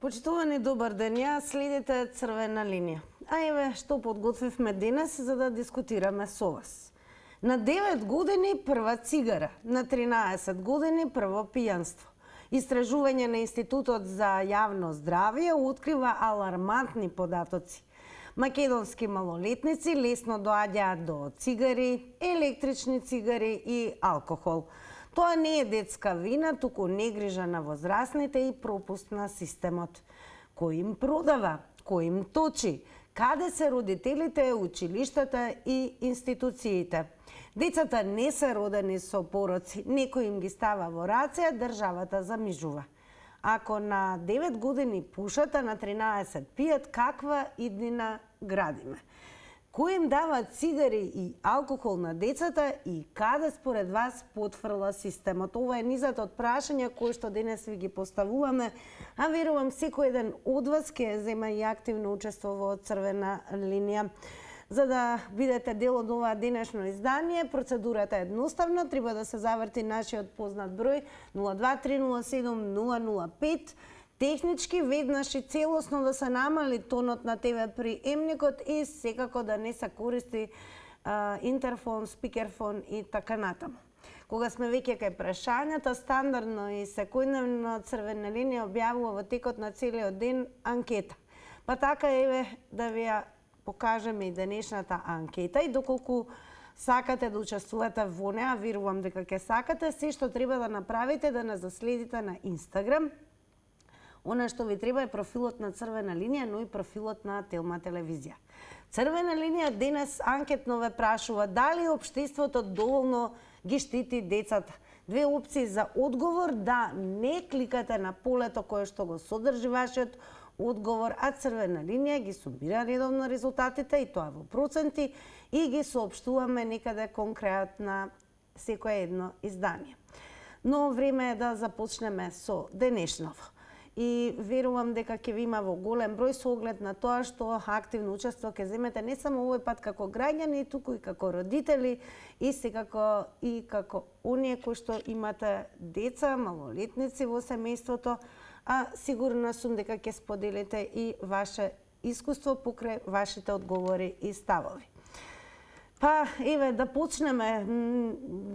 Почитувани, добар ден, ја следите Црвена линија. А еве што подготвивме денес за да дискутираме со вас. На 9 години прва цигара, на 13 години прво пијанство. Истражување на Институтот за јавно здравје открива алармантни податоци. Македонски малолетници лесно доаѓаат до цигари, електрични цигари и алкохол. Тоа не е детска вина, туку негрижа на возрастните и пропуст на системот. Кој им продава? Кој им точи? Каде се родителите, училиштата и институциите? Децата не се родени со пороци, некој им ги става во раце, државата замижува. Ако на 9 години пушат, а на 13 пијат, каква иднина градиме? Кој им дава цигари и алкохол на децата и каде според вас потфрла системот? Ова е низат од прашања кои што денес ви ги поставуваме, а верувам секој еден од вас ќе зема и активно учество во Црвена линија. За да бидете дел од ова денешно издание, процедурата е едноставна, треба да се заврти нашиот познат број 02307 005. Технички веднаш и целосно да се намали тонот на ТВ приемникот и секако да не се користи интерфон, спикерфон и така натаму. Кога сме веќе кај прашањата, стандардно и секојдневно Црвена линија објавува во текот на целиот ден анкета. Па така еве да ви ја покажеме и денешната анкета и доколку сакате да учествувате во неа, верувам дека ќе сакате, се што треба да направите да нас заследите на Инстаграм. Она што ви треба е профилот на Црвена линија, но и профилот на Телма телевизија. Црвена линија денес анкетно ве прашува дали општеството доволно ги штити децата. Две опции за одговор: да, не кликате на полето кое што го содржи вашиот одговор, а Црвена линија ги сумира редовно резултатите и тоа во проценти и ги соопштуваме некаде кон крајот на секое едно издание. Но време е да започнеме со денешново. И верувам дека ќе ви има во голем број со оглед на тоа што активно учество ќе земете не само овој пат како граѓани, туку и како родители и секако и како оние кои што имате деца, малолетници во семејството, а сигурна сум дека ќе споделите и ваше искуство покрај вашите одговори и ставови. Па, еве, да почнеме.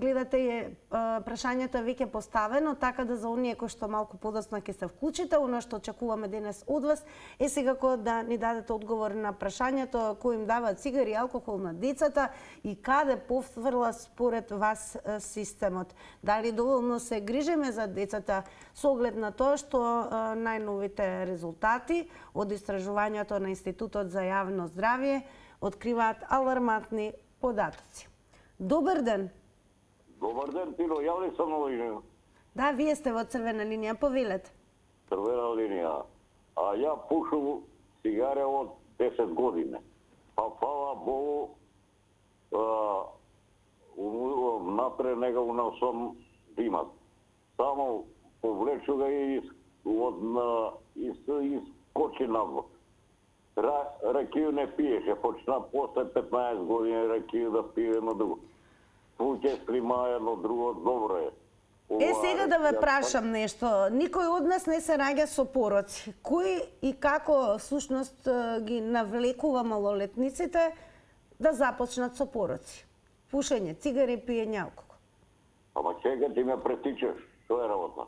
Гледате, прашањето е веќе поставено, така да за оние кои што малку подоцна ќе се вклучите, оно што очекуваме денес од вас е секако да ни дадете одговор на прашањето кој им дава цигари и алкохол на децата и каде поврла според вас системот. Дали доволно се грижиме за децата со оглед на тоа што најновите резултати од истражувањето на Институтот за јавно здравје откриваат алармантни податоци. Добар ден. Добар ден, Тино, ја ли сам на линија? Да, вие сте во Црвена линија, повелете. Црвена линија. А ја пушам цигаре од 10 години. Па фала Богу, напред нега унесам димат. Само повлечу ga и искочи надвор. Ракiju не пиеше, почна после 15 години ракiju да пие едно друго. Туќе склима едно друго, добро е. Сега да ве прашам нешто. Никој од нас не се наѓа со пороци. Кој и како всушност ги навлекува малолетниците да започнат со пороци? Пушење, цигари, пиење алкохол. Ама чека, ти ме претичаш. Што е работа?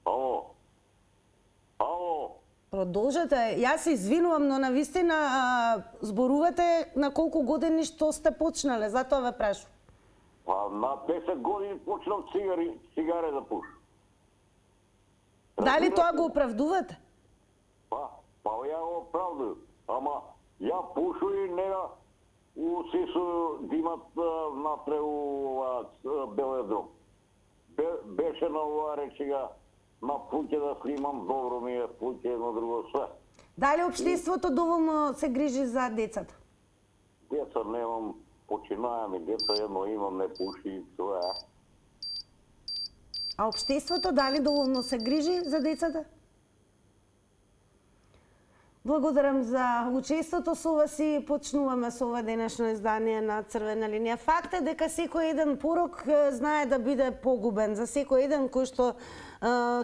Ало? Продолжете. Јас се извинувам, но навистина зборувате на колку години што сте почнале, затоа ве прашувам. Па на 10 години почнав цигаре да пушам. Дали тоа го оправдувате? Па ја го оправдувам. Ама ја пушу и нега у сису димат напре у Беледром. Беше на ова речига на пуќе да снимам, добро ми е, пуќе едно друго све. Дали општеството доволно се грижи за децата? Деца немам, починајам и деца едно имам, не пуши и тоа е. А општеството дали доволно се грижи за децата? Благодарам за учеството со вас и почнуваме со ова денешно издание на Црвена линија. Факт е дека секој еден порок знае да биде погубен за секој еден кој што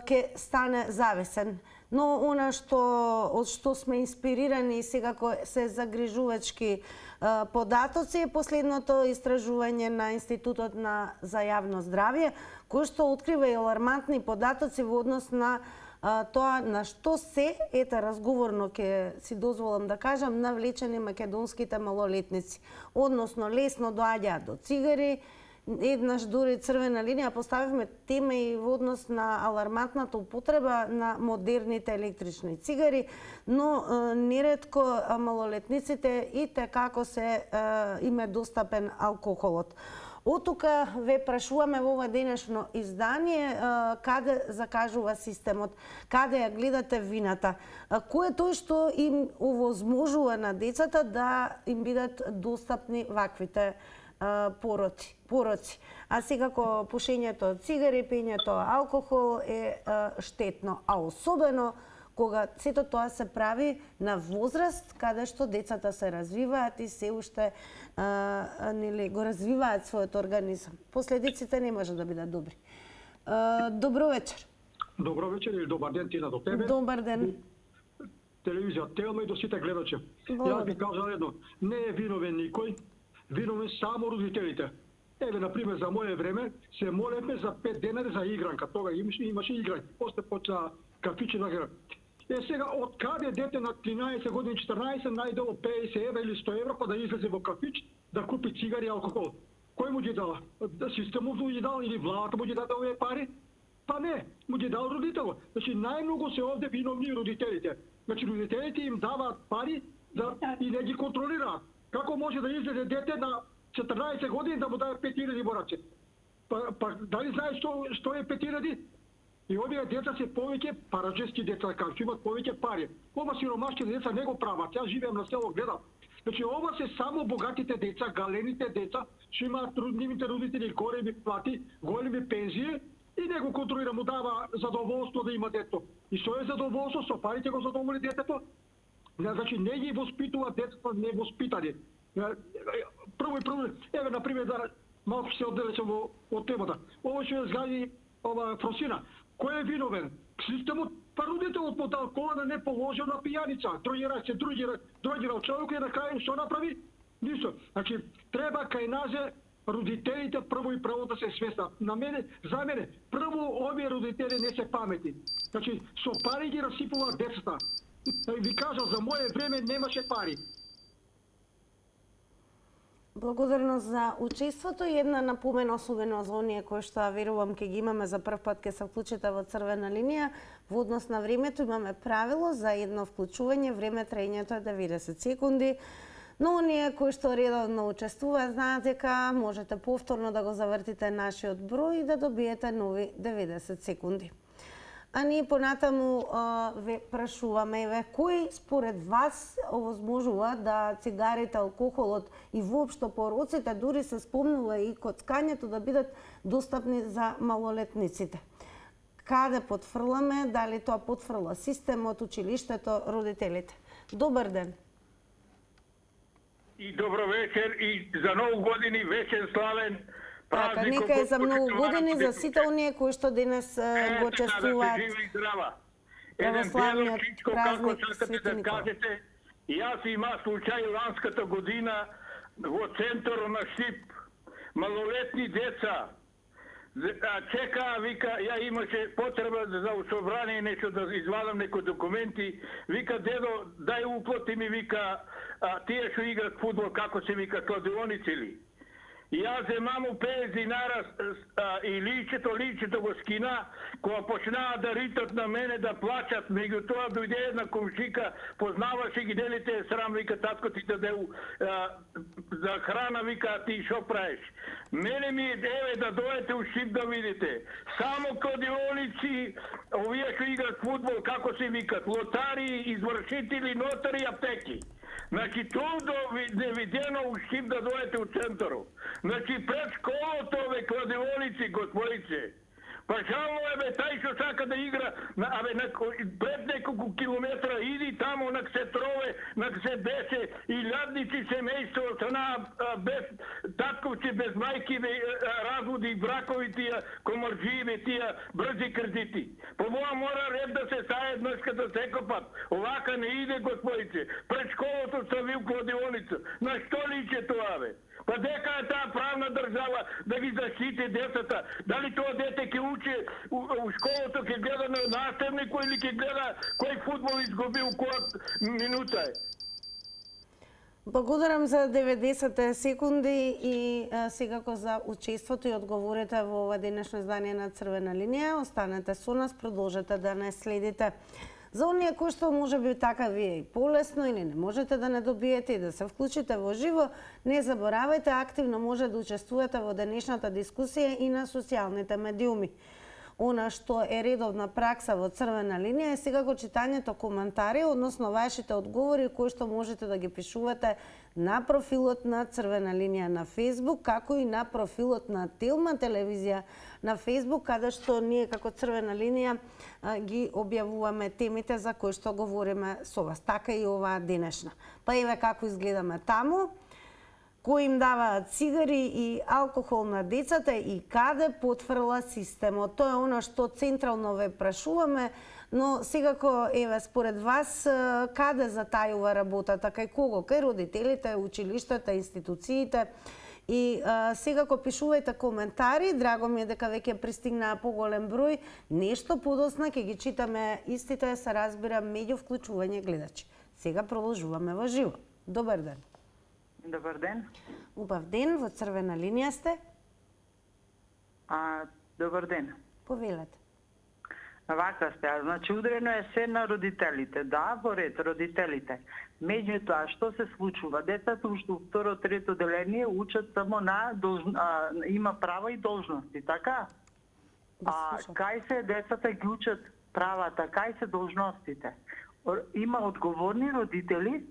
ќе стане зависен. Но она од што сме инспирирани секако се загрижувачки податоци е последното истражување на Институтот за јавно здравје, кој што открива и алармантни податоци во однос на тоа на што се, разговорно ќе си дозволам да кажам, навлечени македонските малолетници. Односно, лесно доаѓаат до цигари, еднаш дури црвена линија поставивме тема и во однос на алармантната употреба на модерните електрични цигари, но неретко малолетниците и како се им е достапен алкохолот. Оттука ве прашуваме во ова денешно издание каде закажува системот, каде ја гледате вината, кој е тој што им овозможува на децата да им бидат достапни ваквите пороци. А секако пушењето од цигари, пењето алкохол е штетно, а особено кога сето тоа се прави на возраст каде што децата се развиваат и се уште го развиваат својот организам. Последиците не може да бидат добри. Добро вечер. Добро вечер или добар ден ти на до тебе. Добар ден. Телевизија Телма и до сите гледачи. Јас би кажал едно, не е виновен никој, виновен само родителите. Еве, например, за моје време се молевме за 5 денари за игранка. Тога имаше игранки. После почна кафиче на игра. Сега, од каде дете на 13 години, 14, најдело 50 евра или 100 евра, па да излезе во кафич, да купи цигари и алкохол? Кој му ги дала? Системот му ги дал или владата му ги даде овие пари? Па не, му ги дал родителот. Значи, најмногу се овде виновни родителите. Значи, родителите им даваат пари и не ги контролираат. Како може да излезе дете на 14 години да му даде 5000 бораци? Па дали знаеш што е 5000? И овие деца се повеќе параџески деца, како што имат повеќе пари. Ова сиромашки деца не го прават. Јас живеам на село, гледам. Значи ова се само богатите деца, галените деца, што имаат нивните родители големи плати, големи пензии и не го контролира, му дава задоволство да има дето. И што е задоволство? Со парите го задоволи детето? Значи не ги воспитува децата невоспитани. Прво, еве например да малку се одделечам од темата. Ова што згади ова Фросина. Кој е виновен? Системот, па родителот му дал кола да не положил на пијаница. Другирал човек и на крај што направи? Ништо. Значи, треба кај назе родителите прво и прво да се свестат. За мене, прво овие родители не се паметни. Значи, со пари ги расипуваат децата. Ви кажал, за моје време немаше пари. Благодарно за учеството и една напомена, особено за оние кои што верувам ќе ги имаме за прв пат ќе се вклучите во црвена линија. Во однос на времето имаме правило за едно вклучување, време траењето е 90 секунди. Но оние кои што редовно учествуваат знаат дека можете повторно да го завртите нашиот број и да добиете нови 90 секунди. А ние понатаму ве прашуваме, кој според вас овозможува да цигарите, алкохолот и воопшто пороците, дури се спомнува и коцкањето, да бидат достапни за малолетниците? Каде потфрламе, дали тоа потфрла системот, училиштето, родителите? Добар ден. И добро вечер и за нову години вечен славен. Така, нека е за многу години за сите оние кои што денес го чествуваат православниот празник Свети Никола. Јас има случај ланската година во центар на Шип. Малолетни деца чека, вика, ја имаше потреба за собрание нешто да извадам некои документи. Вика, дедо, дај уплати ми, вика, тие што играат фудбал, како се вика, кладионици ли? Јас земам 50 динара и личето го скина, кога почнаа да ритат на мене да плачат, меѓутоа дојде една комшика, познаваше ги, делите срам, вика, татко ти дадеу за храна, вика, ти шо правиш? Мене ми еве да дојдете у Шип да видите. Само кладионици, овие што играат фудбал, како се викат, лотари, извршители, нотари, аптеки. Значи, тоа невидено у Шип да дојдете у центару. Значи, пред школото ове кладионици, господице, Па жално е, бе, тај што сака да игра, пред неколку километра, иди тамо, нак се трове, нак се десе, и лјадници семејство, без татковци, без мајки, бе, разводи, бракови тија, комарджии, бе, тија брзи кредити. По моја мора ред да се стае днеската секопат. Овака не иде, господице. Пред школото стави у кладионица. На што личе тоа, бе? Па дека е таа правна држава да ги заштити децата? Дали тоа дете ќе учи у школото, ќе гледа на наставникот или ќе гледа кој фудбал изгуби у која минута е? Благодарам за 90 секунди и секако за учеството и одговорите во ова денешно издание на Црвена линија. Останете со нас, продолжете да не следите. За оние кои што може би така ви е и полесно или не можете да не добиете и да се вклучите во живо, не заборавајте, активно може да учествувате во денешната дискусија и на социјалните медиуми. Она што е редовна пракса во Црвена линија е секако читањето коментари, односно вашите одговори кои што можете да ги пишувате на профилот на Црвена линија на Facebook, како и на профилот на Телма телевизија на Facebook, каде што ние како Црвена линија ги објавуваме темите за кои што говориме со вас, така и оваа денешна. Па еве како изгледаме таму, кои им даваат цигари и алкохол на децата и каде потврла системот. Тоа е она што централно ве прашуваме, но секако, еве, според вас, каде затајува работата, кај кого? Кај родителите, училиштата, институциите? И секако пишувајте коментари, драго ми е дека веќе пристигнаа поголем број, нешто подосна ќе ги читаме истите, се разбира, меѓу вклучување гледачи. Сега продолжуваме во живо. Добар ден. Добар ден. Убав ден, во Црвена линија сте. Добар ден. Повелете. Вака сте, значи удрено е се на родителите. Да, во ред, родителите. Меѓутоа, што се случува? Децата уште у второ, трето деление учат само на има права и должности, така? Кај се децата ги учат правата, кај се должностите? Има одговорни родители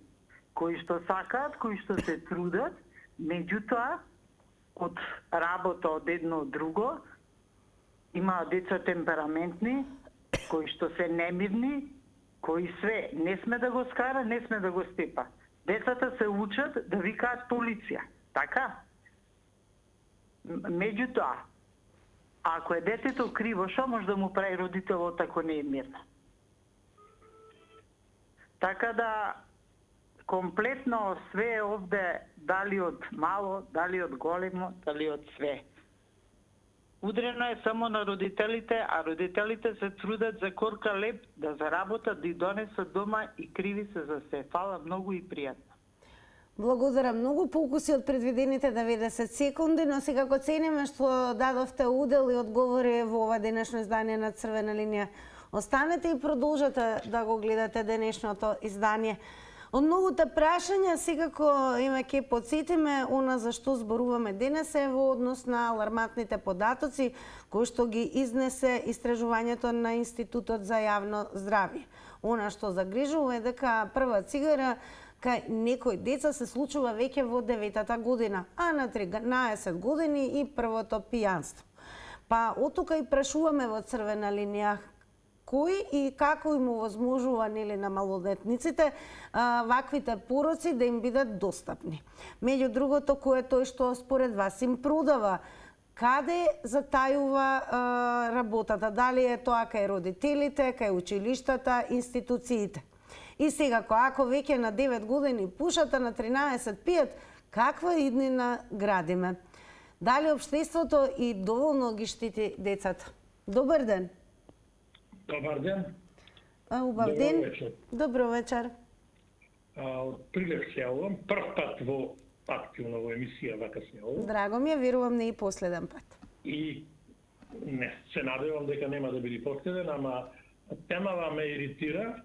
кои што сакаат, кои што се трудат, меѓутоа од работа од едно од друго, има деца темпераментни, кои што се немирни, кои све не сме да го скара, не сме да го степа. Децата се учат да викаат полиција, така? Меѓутоа, ако е детето криво, што може да му прави родителот ако не е мирно? Така да комплетно све е овде, дали од мало, дали од големо, дали од све. Удрено е само на родителите, а родителите се трудат за корка леп да заработат, да и донесат дома и криви се за се. Фала многу и пријатно. Благодарам многу, покуси од предвидените 90 секунди, но секако цениме што дадовте удел и одговори во ова денешно издание на Црвена линија. Останете и продолжете да го гледате денешното издание. Од многуте прашања, секако има ќе подсетиме она за што зборуваме денес е во однос на алармантните податоци кои што ги изнесе истражувањето на Институтот за јавно здравје. Она што загрижува е дека прва цигара кај некои деца се случува веќе во 9-та година, а на 13 години и првото пијанство. Па оттука и прашуваме во Црвена линија кој и како им овозможува нели на малолетниците ваквите пороци да им бидат достапни. Меѓу другото, кој е тој што според вас им продава, каде затајува работата, дали е тоа кај родителите, кај училиштата, институциите. И секако, ако веќе на 9 години пушат, на 13 пијат, каква иднина градиме? Дали општеството и доволно ги штити децата? Добар ден. Добар ден. Убав ден. Добро вечер. Од Прилеп се јавувам, прв пат во активно во емисија вака се јавувам. Драго ми е, верувам не и последен пат. И не се надевам дека нема да биде последен, ама темава ме иритира,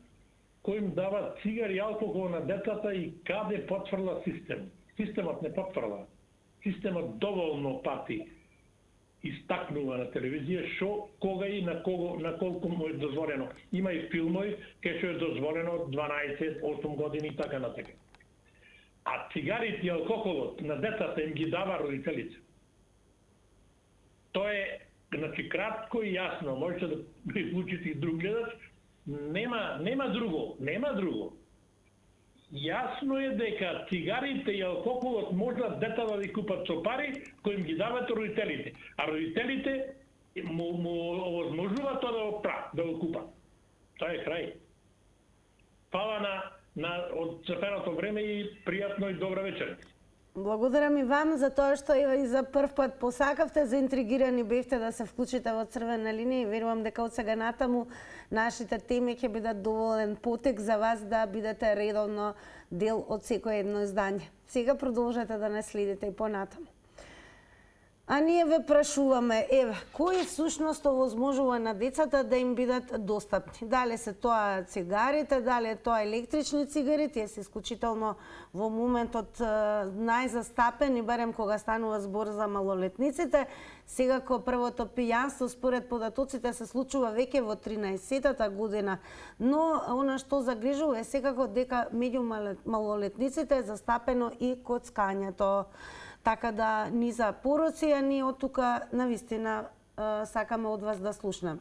кој им дава цигари и алкохол на децата и каде потврла систем. Системот не потврла. Системот доволно пати истакнува на телевизија што, кога и на колку му е дозволено. Има и филмови кај што е дозволено 12, 8 години и така натака. А цигарите и алкохолот на децата им ги дава родителите. Тоа е Значи, кратко и јасно, можете да излучите и друг гледач, нема друго. Јасно е дека цигарите и алкохолот можат децата да ги купат со пари кои им ги дават родителите, а родителите му овозможуваат тоа да го купат. Тоа е крај. Фала од црпеното време и пријатно и добра вечер. Благодарам и вам за тоа што и за прв пат посакавте, заинтригирани бевте да се вклучите во Црвена линија и верувам дека од сега натаму нашите теми ќе бидат доволен потек за вас да бидете редовно дел од секој едно издание. Сега продолжете да не следите и понатаму. А ние ве прашуваме, кои всушност овозможува на децата да им бидат достапни? Дали се тоа цигарите, дали е тоа електрични цигари, тие се исклучително во моментот најзастапени, барем кога станува збор за малолетниците. Секако првото пијанство според податоците се случува веќе во 13-тата година, но она што загрижува е секако дека меѓу малолетниците е застапено и коцкањето. Така да ни за пороци, а ние од тука навистина сакаме од вас да слушнеме.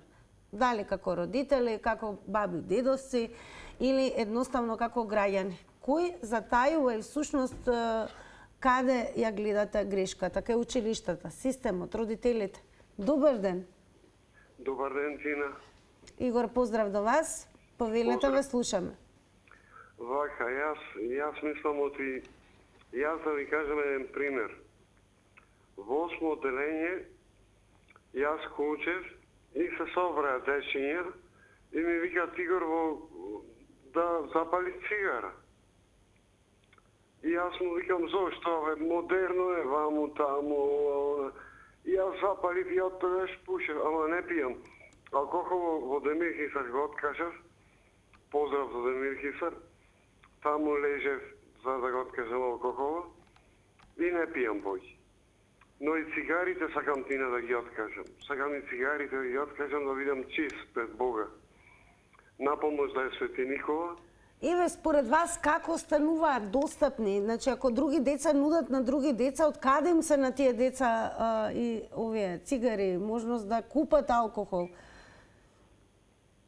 Дали како родители, како баби, дедовци или едноставно како граѓани. Кој затајува и всушност каде ја гледате грешката? Кај училиштата, системот, родителите? Добар ден. Добар ден, Тина. Игор, поздрав до вас. Повелете, ве слушаме. Вака, јас мислам оти. Јас да ви кажем еден пример. Во 8 одделение, јас коучев и се собраа дечиња и ми викаат Игор да запали цигара. И јас му викам зошто, модерно е ваму таму. И јас запалив и од тогаш пушев, ама не пијам. Алкохол во Демир Хисар го откажав. Поздрав за Демир Хисар. Таму лежев за да го откажам алкохола и не пијам повеќе. Но и цигарите сакам, Тина, да ги откажам. Сакам и цигарите да ги откажам да видам чист пред Бога. Напомош да е Свети Никола. Еве, според вас како стануваат достапни? Значи, ако други деца нудат на други деца, од каде им се на тие деца и овие цигари, можност да купат алкохол?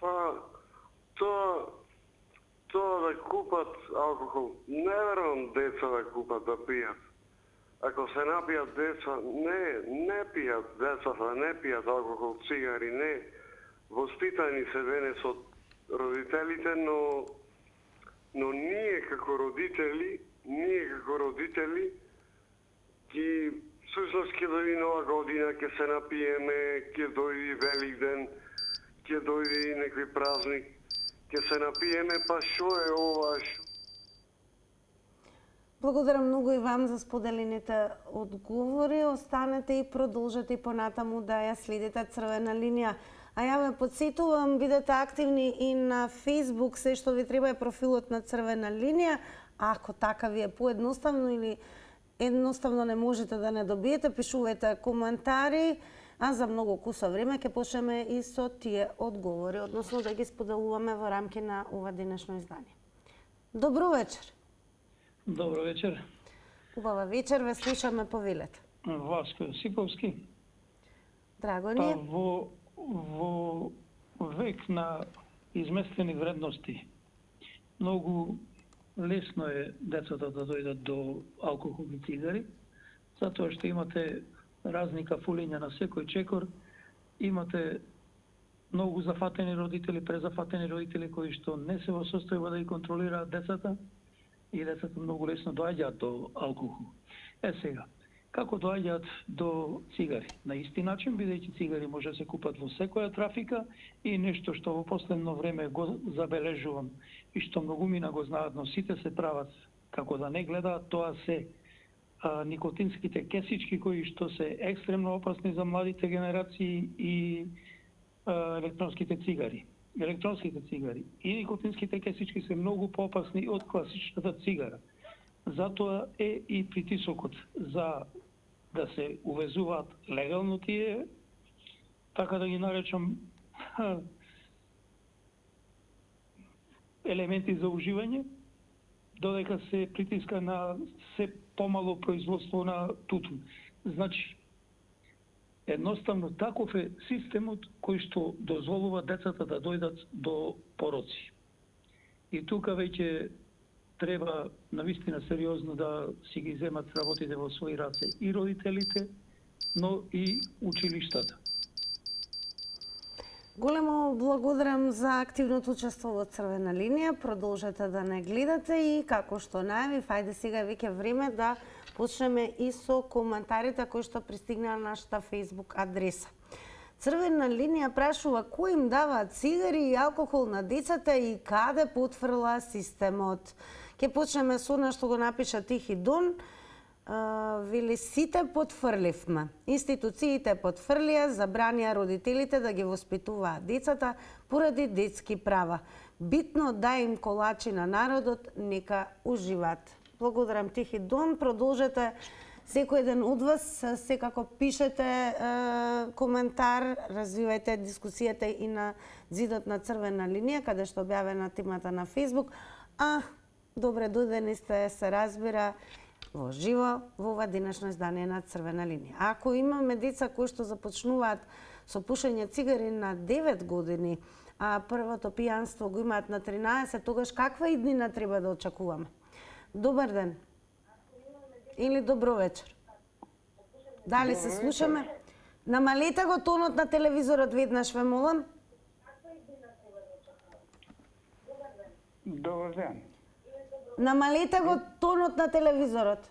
Па, тоа да купат алкохол, не верувам деца да купат да пијат. Ако се напијат деца, не пијат децата, не пијат алкохол, цигари, не. Воспитани се денес од родителите, но ние како родители ги всушност ќе дојде нова година, ќе се напиеме, ќе дојде Великден, ќе дојде и некој празник, ќе се напиеме, па шо е ова? Благодарам многу и вам за споделените одговори. Останете и продолжете и понатаму да ја следите Црвена линија. А ја ве подсетувам, бидете активни и на Facebook, се што ви треба е профилот на Црвена линија. Ако така ви е поедноставно или едноставно не можете да не добиете, пишувате коментари, а за многу куса време ќе почнеме и со тие одговори, односно да ги споделуваме во рамки на ова денешно издание. Добро вечер. Добро вечер. Убава вечер, ве слушаме, повелете. Васко Јосиповски. Драго ни е. Во век на изместени вредности, многу лесно е децата да дојдат до алкохол и цигари, затоа што имате разни кафулиња на секој чекор, имате многу зафатени родители, презафатени родители кои што не се во состојба да ги контролираат децата и децата многу лесно доаѓаат до алкохол. Сега, како доаѓаат до цигари? На исти начин, бидејќи цигари може да се купат во секоја трафика и нешто што во последно време го забележувам и што многумина го знаат, но сите се прават како да не гледаат, тоа се никотинските кесички кои што се екстремно опасни за младите генерации и електронските цигари. Електронските цигари и никотинските кесички се многу поопасни од класичната цигара. Затоа е и притисокот за да се увезуваат легално тие, така да ги наречам, елементи за уживање, додека се притиска на се помало производство на тутун. Значи, Едноставно таков е системот кој што дозволува децата да дојдат до пороци. И тука веќе треба навистина сериозно да си ги земат работите во своји раце и родителите, но и училиштата. Големо благодарам за активното учество во Црвена линија. Продолжете да не гледате и како што најавив, ајде сега веќе време да почнеме и со коментарите кои што пристигнаа на нашата Facebook адреса. Црвена линија прашува кој им дава цигари и алкохол на децата и каде потврла системот. Ке почнеме со она што го напиша Тихи Дон. Вели сите потврливме. Институциите потврлија, забранија родителите да ги воспитуваат децата поради детски права. Битно да им колачи на народот, нека уживат. Благодарам Тихи Дон, продолжете. Секој еден од вас секако пишете коментар, развивајте дискусијата и на зидот на Црвена линија, каде што објавена темата на Facebook. Добре дојдени сте, се разбира, во живо во ова денешно издание на Црвена линија. Ако имаме деца кои што започнуваат со пушење цигари на 9 години, а првото пијанство го имаат на 13, тогаш каква иднина треба да очекуваме? Добар ден. Или добро вечер. Дали се слушаме? Намалете го тонот на телевизорот веднаш, ве молам. Добар ден. Намалете го тонот на телевизорот.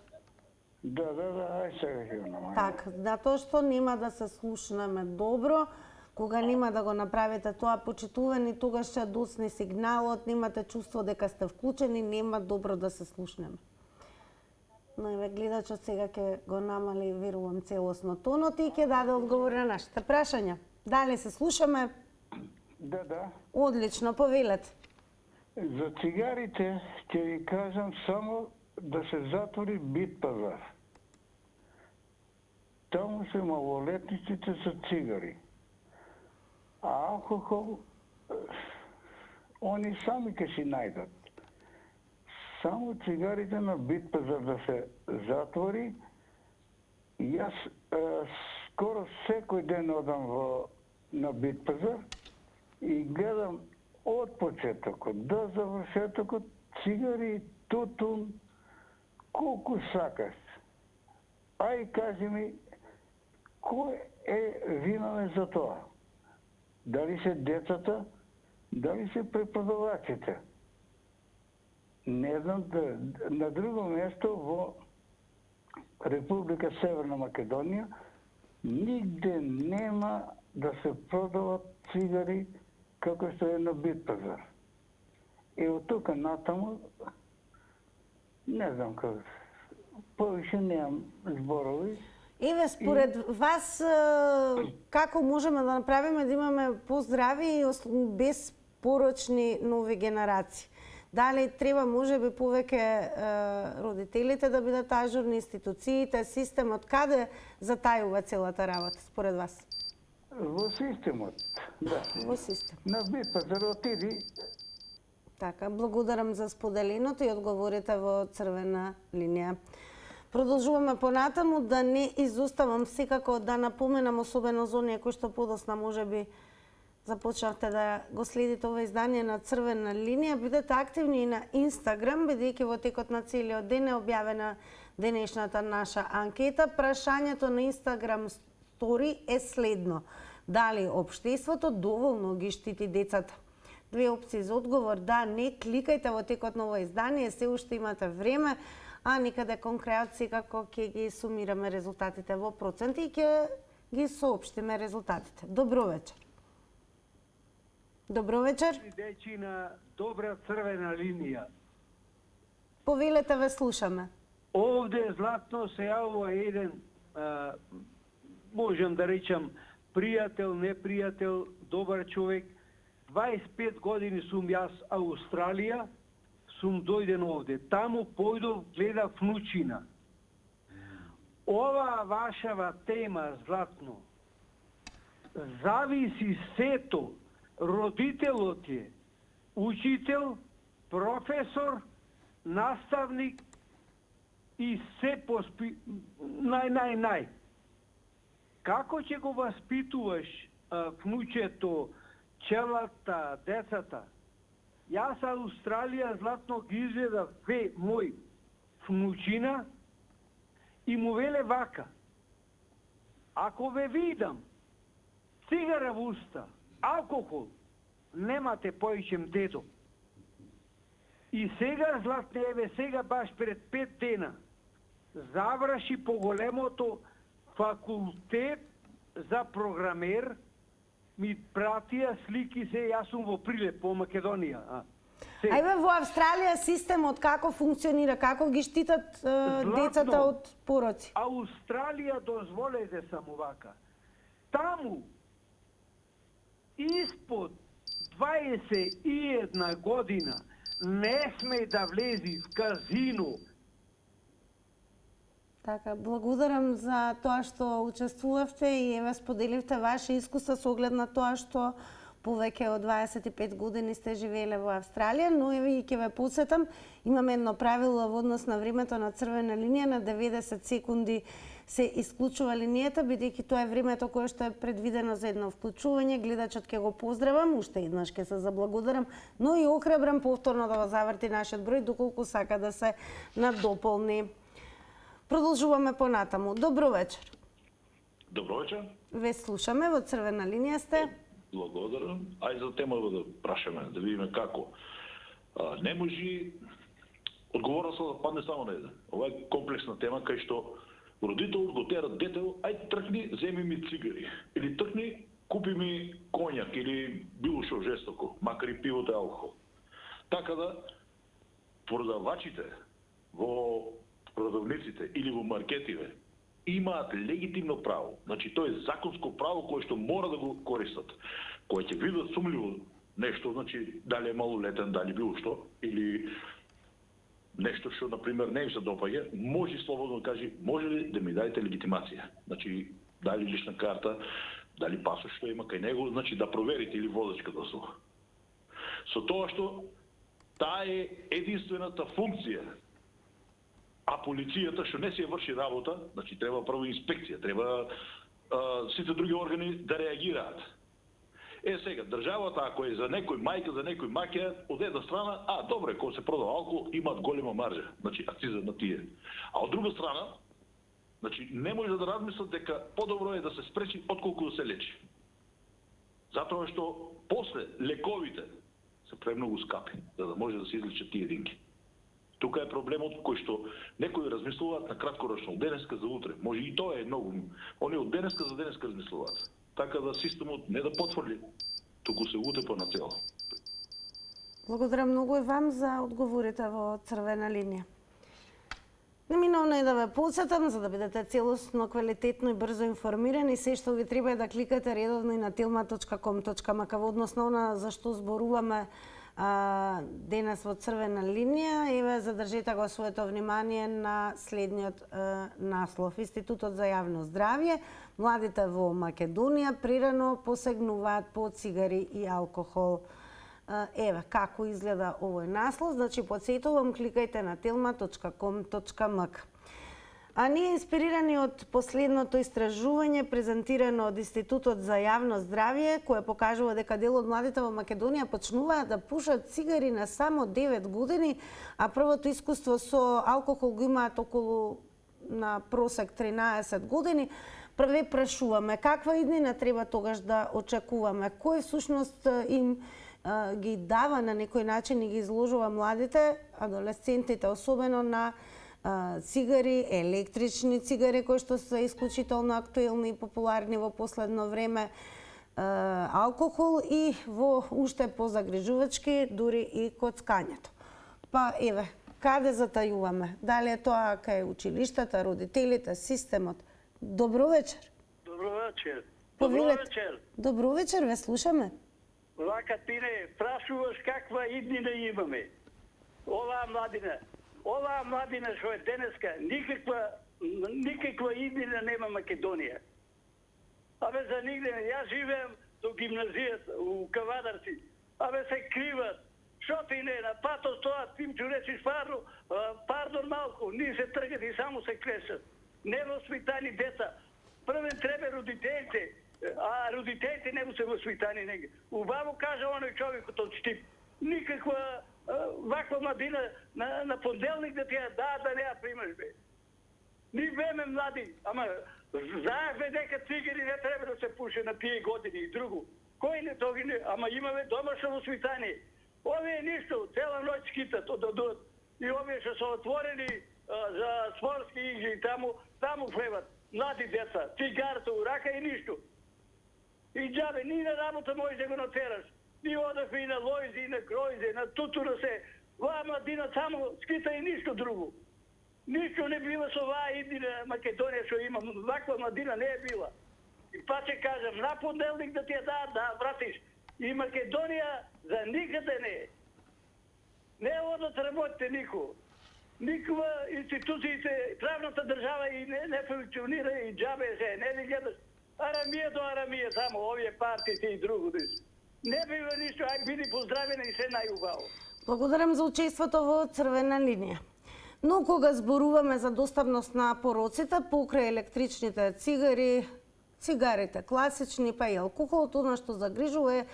Да, ај сега ќе го намалам. Так, затоа што нема да се слушнеме добро. Кога нема да го направите тоа почитувани, тогаш ќе досне сигналот, немате чувство дека сте вклучени, нема добро да се слушнеме. Но еве гледачот сега ќе го намали, верувам, целосно тонот и ќе даде одговор на нашите прашања. Дали се слушаме? Да. Одлично, повелете. За цигарите ќе ви кажам само да се затвори бит пазар. Таму се малолетниците со цигари. А алкохол, они сами ќе си најдат. Само цигарите на бит пазар да се затвори. Јас скоро секој ден одам на бит пазар и гледам од почетокот до завршетокот цигари, тутун, колку сакаш. Ај кажи ми, кој е виновен за тоа? Дали се децата, дали се преподавачите? Не знам, на друго место во Република Северна Македонија нигде нема да се продават цигари како што е на бит пазар. И од тука натаму, не знам како, повише немам зборови. Еве, според вас, како можеме да направиме да имаме поздрави и безпорочни нови генерации? Дали треба можеби повеќе родителите да бидат ажурни, институциите, системот, каде затајува целата работа според вас? Во системот, да. Во систем. На бит пазар отиди. Така, благодарам за споделеното и одговорите во Црвена линија. Продолжуваме понатаму, да не изоставам секако да напоменам, особено за оние кои што подосна можеби започнавте да го следите ова издание на Црвена линија, бидете активни и на Инстаграм, бидејќи во текот на целиот ден е објавена денешната наша анкета. Прашањето на Инстаграм стори е следно: дали општеството доволно ги штити децата? Две опции за одговор: да, не. Кликајте во текот на ова издание, се уште имате време, а никаде кон крајот секако ќе ги сумираме резултатите во проценти и ќе ги соопштиме резултатите. Добро вечер. Добро вечер. Дечи на добра Црвена линија. Повелете, ве слушаме. Овде златно се јавува еден, можам да речам, пријател, непријател, добар човек. 25 години сум јас Австралија, сум дојден овде. Таму појдов, гледав внучина. Ова вашава тема, златно, зависи сето. Родителот е учител, професор, наставник и се нај. Како ќе го васпитуваш внучето, челата, децата? Јас Австралија златно ги изгледав мој внучина и му веле вака: ако ве видам цигара во уста, алкохол, немате појчем дедо. И сега, златне, еве сега баш пред 5 дена заврши поголемото факултет за програмер, ми пратија слики се, јас сум во Прилеп по Македонија. Ајде, во Австралија системот како функционира, како ги штитат децата од пороци? Австралија, дозволете само вака. Таму испод 21 година не сме да влези в казино. Така, благодарам за тоа што учествувавте и еве споделивте ваше искуства со оглед на тоа што повеќе од 25 години сте живееле во Австралија, но еве и ќе ве потсетам, имаме едно правило во однос на времето на црвена линија, на 90 секунди се исклучува линијата, бидејќи тоа е времето кое што е предвидено за едно вклучување. Гледачот ќе го поздравам, уште еднаш ќе се заблагодарам, но и охрабрам повторно да го заврти нашиот број доколку сака да се надополни. Продолжуваме понатаму. Добро вечер. Добро вечер. Ве слушаме, во црвена линија сте. Благодарам. Ајде за тема да прашаме, да видиме како. Не може одговорноста да падне само на еден. Ова е комплексна тема кај што родителот го тера детето, ајде тркни, земи ми цигари. Или тркни, купи ми коњак или било што жестоко, макар и пивото и алкохол. Така да продавачите во продавниците или во маркетиве имаат легитимно право. Значи тоа е законско право кое што мора да го користат. Кое ќе видат сумливо нешто, значи дали е малолетен, дали било што, или нешто што, например, не им се допаѓа, може слободно да каже, може ли да ми дадете легитимација? Значи, дали лична карта, дали пасош што има кај него, значи да проверите или водачката со тоа што таа е единствената функција. А полицијата што не си ја врши работа, значи треба прво инспекција, треба сите други органи да реагираат. Сега, државата, ако е за некој мајка, за некој маќа, од една страна, добре, кога се продава алкохол, имаат голема маржа, значи акциза на тие. А од друга страна, значи не може да размислат дека подобро е да се спречи отколку да се лечи. Затоа што после лековите се премногу скапи, за да може да се излечат тие динки. Тука е проблемот кој што некои размислуваат на краткорочно, од денеска за утре. Може и тоа е многу. Они од денеска за денеска размислуваат. Така да системот не да потврди, туку се утепа на цело. Благодарам многу и вам за одговорите во црвена линија. Неминовно е да ве потсетам за да бидете целосно, квалитетно и брзо информирани. Се што ви треба е да кликате редовно и на tilma.com.mk во однос на она за што зборуваме денес во црвена линија. Еве, задржете го своето внимание на следниот наслов. Институтот за јавно здравје. Младите во Македонија прерано посегнуваат по цигари и алкохол. Еве, како изгледа овој наслов. Значи, подсетувам, кликајте на tilma.com.mk. А ние, инспирирани од последното истражување презентирано од Институтот за јавно здравје, кое покажува дека дел од младите во Македонија почнуваат да пушат цигари на само 9 години, а првото искуство со алкохол го имаат околу на просек 13 години, прве прашуваме каква иднина треба тогаш да очекуваме, кој всушност им ги дава на некој начин и ги изложува младите, адолесцентите, особено на цигари, електрични цигари кои што се исклучително актуелни и популарни во последно време, алкохол и во уште позагрижувачки дури и коцкањето. Па еве, каде затајуваме? Дали е тоа кај училиштата, родителите, системот? Добро вечер. Добро вечер. Добро вечер. Добро вечер, ве слушаме. Вака ти не прашуваш каква иднина имаме. Оваа младина што е денеска, никаква иднина нема Македонија. Абе за нигде, јас живеам до гимназијата у Кавадарци. Абе се криват. Што ти не, на патот тоа, ти му речиш пардон малку, ние се тргат и само се клесат. Невоспитани деца. првен треба родителите, а родителите не му се воспитани неге. Убаво кажа оној човекот од Штип. Никаква ваква младина на понеделник да ти ја да не ја примаш, бе. Ни беме млади, ама знаевме дека цигари не треба да се пуше на тие години и друго. Кој не тоги не, ама имаме домашно воспитание. Овие ништо, цела ноќ скитат од и овие што се отворени за спортски игри, таму влеват млади деца, цигарата у рака и ништо. И џабе, ни на работа можеш да го натераш. Ни одахме и на Лојзе, и на Гројзе, на Тутура се. Ваа младина само скита и ништо друго. Ништо не била со оваа иднина Македонија што има. Ваква младина не е била. И паче кажам, на понеделник да ти ја да вратиш. И Македонија за никаде не е. Не одат работите нико. Никога институциите, правната држава и не функционира и џабе се. Не ли гледаш арамија до арамија, само овие партиите и друго. Не бива ништо, ај биди поздравена и се најубаво. Благодарам за учеството во Црвена линија. Но кога зборуваме за достапност на пороците покрај електричните цигари, цигарите класични па и алкохолот, она што загрижува е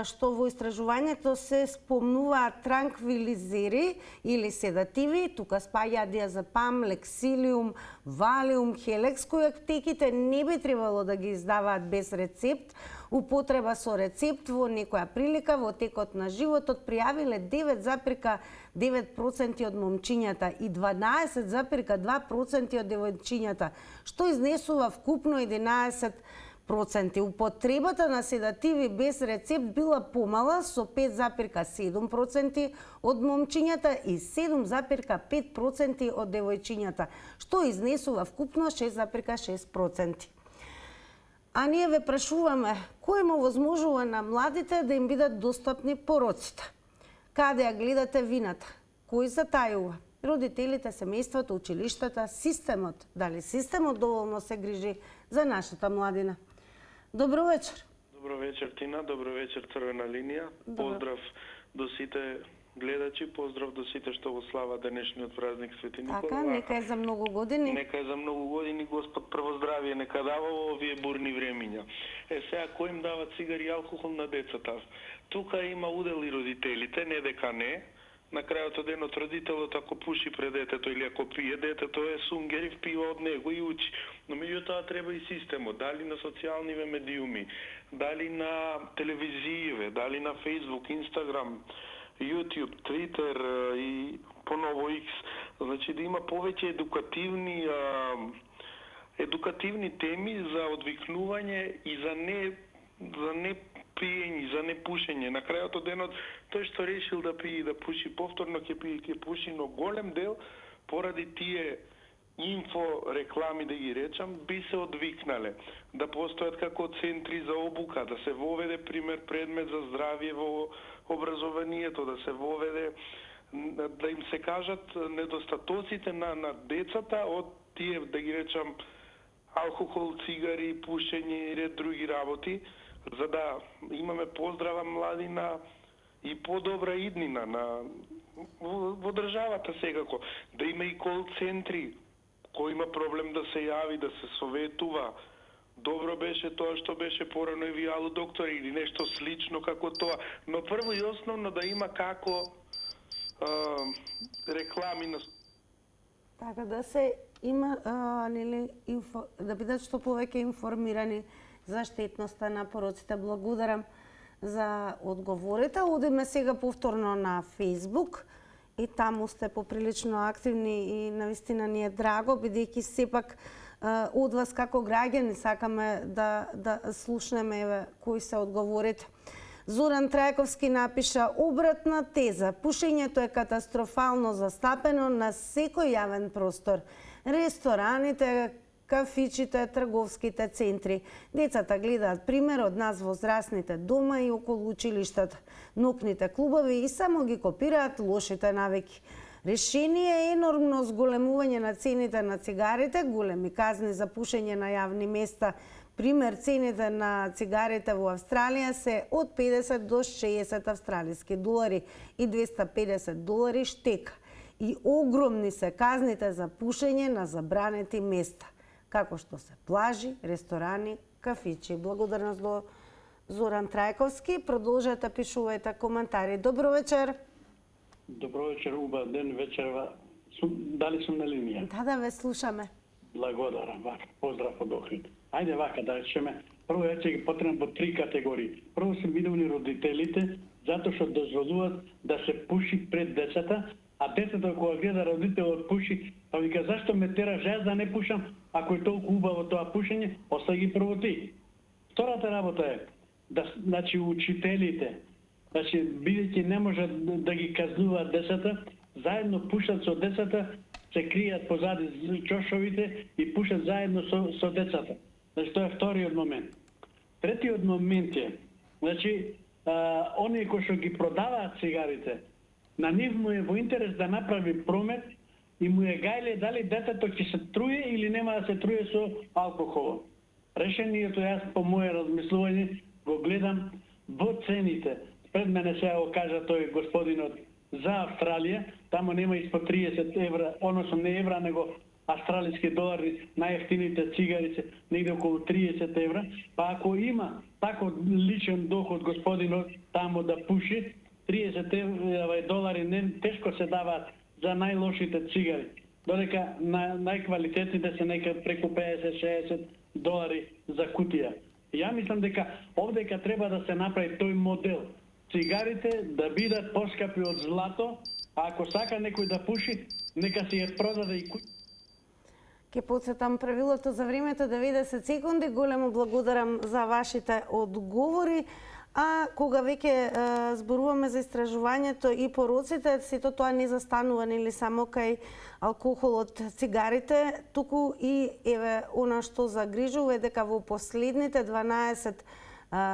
што во истражувањето се спомнуваат транквилизери или седативи, тука спаѓаат диазепам, лексилиум, валиум, хелекс, кои аптеките не би требало да ги издаваат без рецепт. Употреба со рецепт во некоја прилика во текот на животот пријавиле 9,9% од момчињата и 12,2% од девојчињата, што изнесува вкупно 11%. Употребата на седативи без рецепт била помала со 5,7% од момчињата и 7,5% од девојчињата, што изнесува вкупно 6,6%. А ние ве прашуваме, кој му возможува на младите да им бидат достапни пороците? Каде ја гледате вината? Кој затајува? Родителите, семејството, училиштата, системот? Дали системот доволно се грижи за нашата младина? Добро вечер. Добро вечер, Тина. Добро вечер, Црвена линија. Поздрав до сите гледачи, поздрав до сите што го слава денешниот празник Свети Никола. Така, нека е за многу години. Нека е за многу години, Господ прво здравие нека дава во овие бурни времиња. Сега кој им дава цигари и алкохол на децата? Тука има удел и родителите, не дека не. На крајот од денот родителот ако пуши пред детето или ако пие, детето е сунгер и впива од него и учи. Но меѓутоа треба и системот, дали на социјалниве медиуми, дали на телевизијиве, дали на Facebook, Instagram, YouTube, Twitter и поново X. Значи да има повеќе едукативни теми за одвикнување и за не пиење, за не пушење. На крајот од денот тој што решил да пие и да пуши повторно ќе пие и ќе пуши, но голем дел поради тие инфо-реклами, да ги речам, би се одвикнале. Да постојат како центри за обука, да се воведе пример предмет за здравје во образованието, да се воведе, да им се кажат недостатоците на децата од тие, да ги речам, алкохол, цигари, пушење и ред други работи, за да имаме поздрава младина и подобра иднина во државата секако. Да има и кол центри, кој има проблем да се јави, да се советува. Добро беше тоа што беше порано и вијало доктори или нешто слично како тоа. Но прво и основно да има како реклами на... Така да се има, да бидат што повеќе информирани за штетноста на пороците. Благодарам за одговорите. Одиме сега повторно на Facebook и таму сте поприлично активни и навистина ни е драго, бидејќи сепак од вас како граѓани сакаме да слушнеме кои се одговорите. Зоран Трајковски напиша обратна теза. Пушењето е катастрофално застапено на секој јавен простор. Рестораните, кафичите, трговските центри. Децата гледаат пример од нас возрастните дома и околу училиштата, ноќните клубови и само ги копираат лошите навики. Решение е енормно зголемување на цените на цигарите, големи казни за пушење на јавни места. Пример, цените на цигарите во Австралија се од 50 до 60 австралиски долари и 250 долари штека. И огромни се казните за пушење на забранети места. како што се плажи, ресторани, кафичи. Благодарност до Зоран Трајковски. Продолжете, пишувајте коментари. Добро вечер. Добро вечер, убав ден, вечерва. Дали сум на линија? Да, ве слушаме. Благодарам, вака. Поздрав од Охрид. Ајде вака да речеме. Прво ќе ги потребам по 3 категории. Прво се виновни родителите, затоа што дозволуваат да се пуши пред децата, а децата кога гледа родителот пуши, па вика зашто ме тераш јас да не пушам, ако е толку убаво тоа пушење, остави ги прво ти. Втората работа е да значи учителите, значи бидејќи не може да ги казнуваат децата, заедно пушат со децата, се кријат позади чошовите и пушат заедно со децата. Значи тоа е вториот момент. Третиот момент е, значи оние кои што ги продаваат цигарите, на нив му е во интерес да направи промет и му е гајле дали детето ќе се труе или нема да се труе со алкохол. Решението јас по мое размислување го гледам во цените. Пред мене сега го кажа тој господинот за Австралија, тамо нема испод 30 евра, односно не евра, него австралиски долари, најефтините цигари се негде околу 30 евра, па ако има тако личен доход господинот тамо да пуши, 30 долари не тешко се даваат за најлошите цигари, додека на најквалитетните се некад преку 50-60 долари за кутија. Ја мислам дека овдека треба да се направи тој модел. Цигарите да бидат поскапи од злато, а ако сака некој да пуши, нека си ја продаде и кутија. Ке подсетам правилото за времето 90 секунди. Големо благодарам за вашите одговори. А кога веќе зборуваме за истражувањето и пороците, сето тоа не застанува нели само кај алкохолот, цигарите, туку и еве она што загрижува е дека во последните 12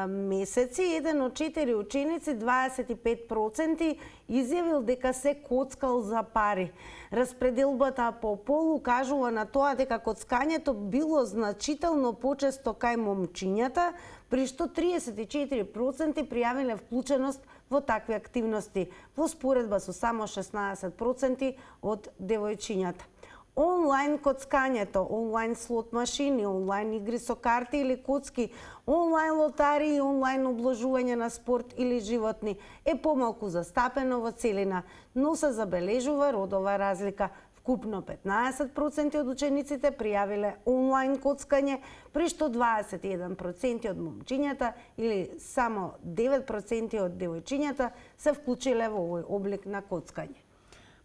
месеци, 1 од 4 ученици, 25%, изјавил дека се коцкал за пари. Распределбата по пол укажува на тоа дека коцкањето било значително почесто кај момчињата, при што 34% пријавиле вклученост во такви активности, во споредба со само 16% од девојчињата. Онлайн коцкањето, онлайн слот машини, онлайн игри со карти или коцки, онлайн лотари и онлайн обложување на спорт или животни е помалку застапено во целина, но се забележува родова разлика. Вкупно 15% од учениците пријавиле онлайн коцкање, при што 21% од момчињата или само 9% од девојчињата се вклучиле во овој облик на коцкање.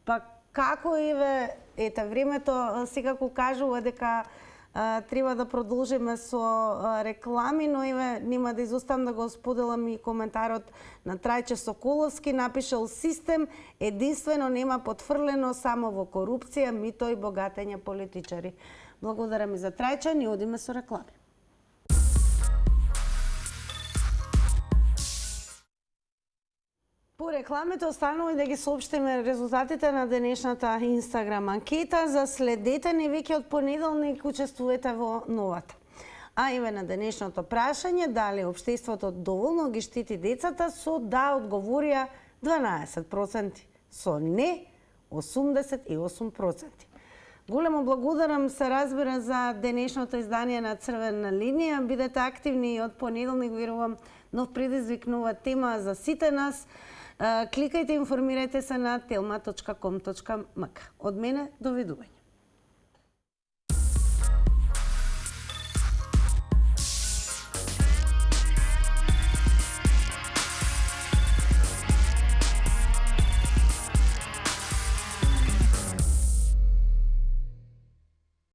Па како ете времето секако кажува дека треба да продолжиме со реклами, но нема да изоставам да го споделам и коментарот на Трајче Соколовски, напишал систем единствено нема потврлено само во корупција, мито и богатење политичари. Благодарам и за Трајче, ни одиме со реклами. По рекламите останува и да ги соопштиме резултатите на денешната Инстаграм анкета. За следете ни веќе од понеделник, учествувате во новата. А еве на денешното прашање, дали општеството доволно ги штити децата, со да одговорија 12%, со не 88%. Големо благодарам, се разбира, за денешното издание на Црвена линија. Бидете активни од понеделник, верувам, нов предизвик, нова тема за сите нас. Кликајте, информирајте се на telma.com.mk. Од мене, довидување.